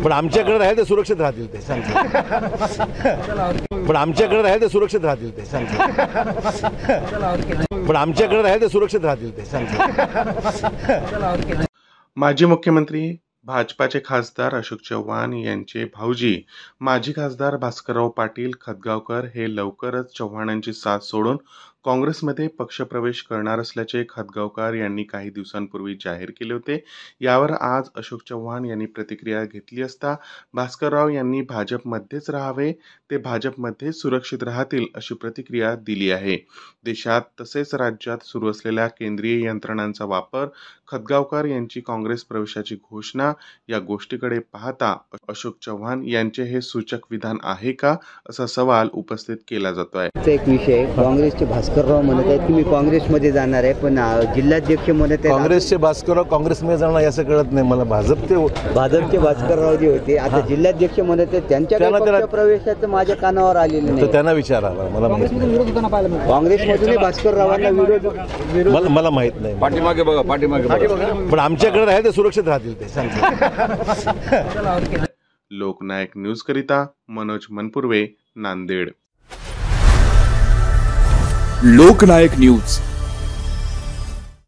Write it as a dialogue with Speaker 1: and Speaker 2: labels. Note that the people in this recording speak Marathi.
Speaker 1: पण आमच्याकडे राहील ते सुरक्षित राहतील ते सांगतो. पण आमच्याकडे राहील ते सुरक्षित राहतील ते सांगतो. पण आमच्याकडे राहील ते सुरक्षित राहतील ते सांगतो.
Speaker 2: माजी मुख्यमंत्री भाजपाचे खासदार अशोक चव्हाण यांचे भाऊजी माजी खासदार भास्करराव पाटील खतगावकर हे लवकरच चव्हाणांची साथ सोडून काँग्रेसमध्ये पक्षप्रवेश करणार असल्याचे खतगावकर यांनी काही दिवसांपूर्वी जाहीर केले होते. यावर आज अशोक चव्हाण यांनी प्रतिक्रिया घेतली असता भास्करराव यांनी भाजपमध्येच राहावे, ते भाजपमध्ये सुरक्षित राहतील अशी प्रतिक्रिया दिली आहे. देशात तसेच राज्यात सुरू असलेल्या केंद्रीय यंत्रणांचा वापर, खतगावकर यांची काँग्रेस प्रवेशाची घोषणा या गोष्टीकडे पाहता अशोक चव्हाण यांचे हे सूचक विधान आहे का, असा सवाल उपस्थित केला जातोय.
Speaker 3: एक विषय काँग्रेसचे भास्करराव म्हणत आहेत की मी काँग्रेसमध्ये जाणार आहे, पण जिल्हाध्यक्ष म्हणत आहेत
Speaker 1: काँग्रेसचे भास्करराव काँग्रेसमध्ये जाणार असं कळत नाही मला.
Speaker 3: भाजपचे भास्करराव जे होते आता जिल्हाध्यक्ष म्हणत आहेत त्यांच्या प्रवेशाचं माझ्या कानावर आलेलं नाही.
Speaker 1: त्यांना विचारा, मला
Speaker 3: काँग्रेसमधून भास्कररावांना विरोध
Speaker 1: मला माहित नाही.
Speaker 4: पाठीमागे बघा, पाठीमागे.
Speaker 1: पण आमच्याकडे राहील ते सुरक्षित राहतील ते सांगतो.
Speaker 2: लोकनायक न्यूज करिता मनोज मनपुर्वे, नांदेड.
Speaker 5: लोकनायक न्यूज